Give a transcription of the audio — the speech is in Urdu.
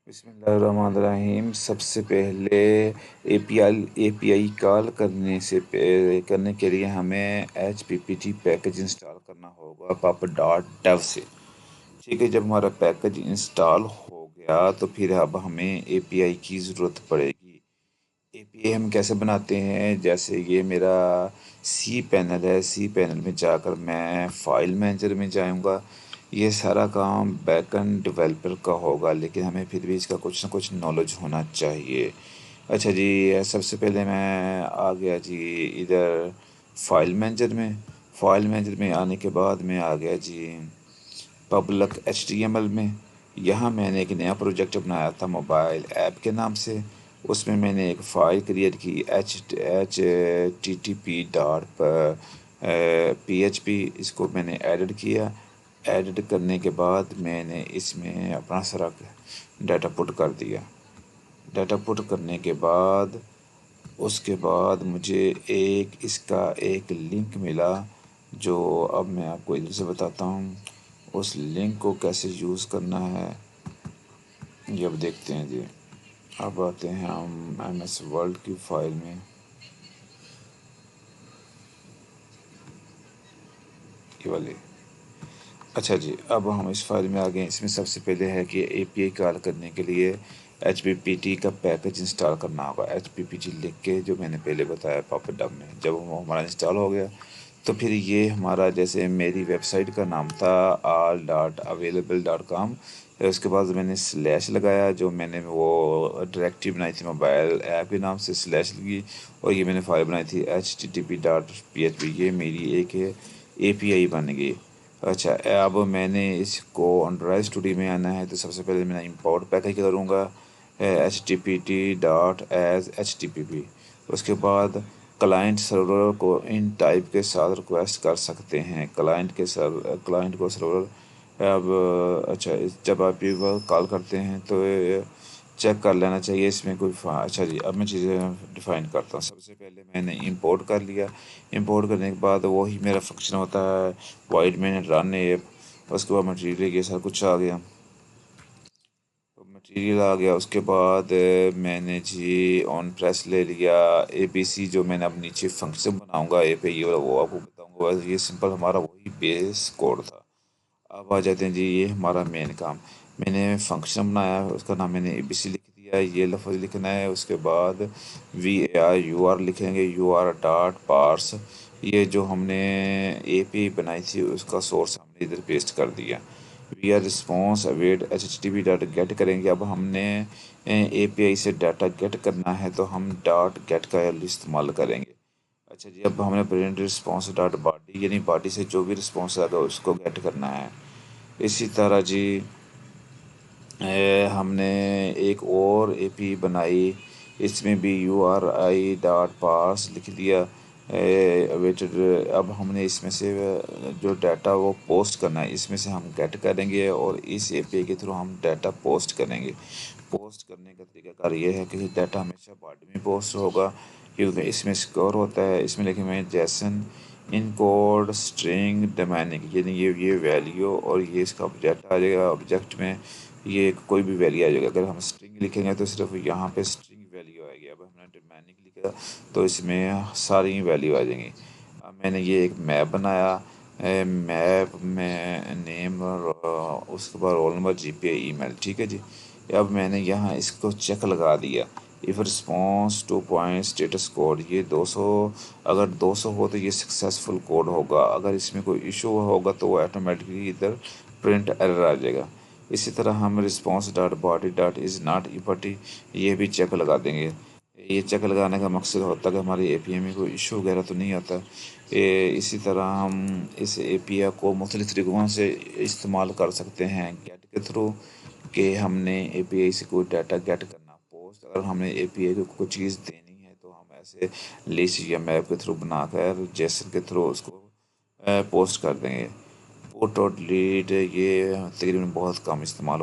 بسم اللہ الرحمن الرحیم۔ سب سے پہلے اے پی آئی کال کرنے کے لیے ہمیں HPPT پیکج انسٹال کرنا ہوگا pub.dev سے۔ ٹھیک ہے، جب ہمارا پیکج انسٹال ہو گیا تو پھر اب ہمیں اے پی آئی کی ضرورت پڑے گی۔ اے پی آئی ہم کیسے بناتے ہیں؟ جیسے یہ میرا سی پینل ہے، سی پینل میں جا کر میں فائل مینیجر میں جاؤں گا۔ یہ سارا کام بیک اینڈ ڈیولپر کا ہوگا، لیکن ہمیں پھر بھی اس کا کچھ نہ کچھ نالج ہونا چاہیے۔ اچھا جی، سب سے پہلے میں آ گیا جی ادھر فائل مینیجر میں۔ فائل مینیجر میں آنے کے بعد میں آ گیا جی پبلک HTML میں۔ یہاں میں نے ایک نیا پروجیکٹ بنایا تھا موبائل ایپ کے نام سے۔ اس میں نے ایک فائل کریٹ کی HTTP.php۔ اس کو میں نے ایڈٹ کیا۔ ایڈٹ کرنے کے بعد میں نے اس میں اپنا سارا ڈیٹا پٹ کر دیا۔ ڈیٹا پٹ کرنے کے بعد اس کے بعد مجھے اس کا ایک لنک ملا، جو اب میں آپ کو ادھر سے بتاتا ہوں اس لنک کو کیسے یوز کرنا ہے۔ یہ اب دیکھتے ہیں جی۔ اب آتے ہیں ہم MS ورلڈ کی فائل میں۔ یہ والے، اچھا جی، اب ہم اس فائل میں آ گئے۔ اس میں سب سے پہلے ہے کہ اے پی آئی کال کرنے کے لیے HPPT کا پیکج انسٹال کرنا ہوگا۔ HPPT لکھ کے جو میں نے پہلے بتایا pub میں، جب وہ ہمارا انسٹال ہو گیا تو پھر یہ ہمارا، جیسے میری ویب سائٹ کا نام تھا all.available.com، اس کے بعد میں نے سلیش لگایا، جو میں نے وہ ڈائریکٹری بنائی تھی موبائل ایپ کے نام سے، سلیش لگی، اور یہ میں نے فائل بنائی تھی HTTP.php۔ یہ میری ایک اے پی آئی بن گئی۔ اچھا، اب میں نے اس کو انڈرائڈ اسٹوڈیو میں آنا ہے تو سب سے پہلے میں امپورٹ پیکج کروں گا HTTPT.as/HTTP۔ اس کے بعد کلائنٹ سرور کو ان ٹائپ کے ساتھ ریکویسٹ کر سکتے ہیں۔ کلائنٹ کو سرور اب اچھا، جب آپ یہ کال کرتے ہیں تو چیک کر لینا چاہیے اس میں کوئی اچھا جی، اب میں چیزیں ڈیفائن کرتا ہوں۔ سب سے پہلے میں نے امپورٹ کر لیا۔ امپورٹ کرنے کے بعد وہی میرا فنکشن ہوتا ہے وائڈ میں رن ایپ۔ اس کے بعد مٹیریل یہ سب کچھ آ گیا، مٹیریل آ گیا۔ اس کے بعد میں نے جی آن پریس لے لیا ABC، جو میں نے اب نیچے فنکشن بناؤں گا اے پی آئی والا، وہ آپ کو بتاؤں گا۔ یہ سمپل ہمارا وہی بیس کوڈ تھا۔ اب آ جاتے ہیں جی، یہ ہمارا مین کام۔ میں نے فنکشن بنایا، اس کا نام میں نے ABC لکھ دیا، یہ لفظ لکھنا ہے۔ اس کے بعد var لکھیں گے، ur.parse۔ یہ جو ہم نے اے پی آئی بنائی تھی اس کا سورس ہم نے ادھر پیسٹ کر دیا۔ response await HTTP.get کریں گے۔ اب ہم نے اے پی آئی سے ڈاٹا گیٹ کرنا ہے تو ہم .get کا استعمال کریں گے۔ اچھا جی، اب ہم نے پرنٹ رسپانس ڈاٹ باڈی، یعنی باڈی سے جو بھی رسپانس آئے گا اس کو گیٹ کرنا ہے۔ اسی طرح جی ہم نے ایک اور اے پی بنائی، اس میں بھی URI.parse لکھ دیا اویٹڈ۔ اب ہم نے اس میں سے جو ڈیٹا وہ پوسٹ کرنا ہے اس میں سے ہم گیٹ کریں گے، اور اس اے پی آئی کے تھرو ہم ڈیٹا پوسٹ کریں گے۔ پوسٹ کرنے کا طریقہ کار یہ ہے کہ ڈیٹا ہمیشہ باڈی میں پوسٹ ہوگا، کیونکہ اس میں سکور ہوتا ہے۔ اس میں لکھیں گے جیسن ان کوڈ اسٹرنگ ڈومینک، یعنی یہ ویلیو اور یہ اس کا آبجیکٹ آ جائے گا۔ آبجیکٹ میں یہ کوئی بھی ویلیو آ جائے گا۔ اگر ہم اسٹرنگ لکھیں گے تو صرف یہاں پہ اسٹرنگ ویلیو آئے گی۔ اب ہم نے ڈومینک لکھا تو اس میں ساری ویلیو آ جائیں گی۔ اب میں نے یہ ایک میپ بنایا، میپ میں نیم، اس کے بعد رول نمبر، GPA، ای میل، ٹھیک ہے جی۔ اب میں نے یہاں اس کو چیک لگا دیا، if response 2 point status code، یہ 200، اگر 200 ہو تو یہ سکسیسفل کوڈ ہوگا۔ اگر اس میں کوئی ایشو ہوگا تو وہ آٹومیٹکلی ادھر پرنٹ ایرر آ جائے گا۔ اسی طرح ہم response.body.is_not_empty یہ بھی چیک لگا دیں گے۔ یہ چیک لگانے کا مقصد ہوتا ہے کہ ہماری اے پی آئی میں کوئی ایشو وغیرہ تو نہیں آتا۔ اسی طرح ہم اس اے پی آئی کو مختلف طریقوں سے استعمال کر سکتے ہیں، گیٹ کے تھرو، کہ ہم نے اے پی آئی سے کوئی ڈیٹا گیٹ کرنا، پوسٹ، اگر ہم نے اے پی آئی کو کوئی چیز دینی ہے تو ہم ایسے لسٹ یا میپ کے تھرو بنا کر جیسن کے تھرو اس کو پوسٹ کر دیں گے۔ پٹ اور ڈیلیٹ یہ تقریباً بہت کم استعمال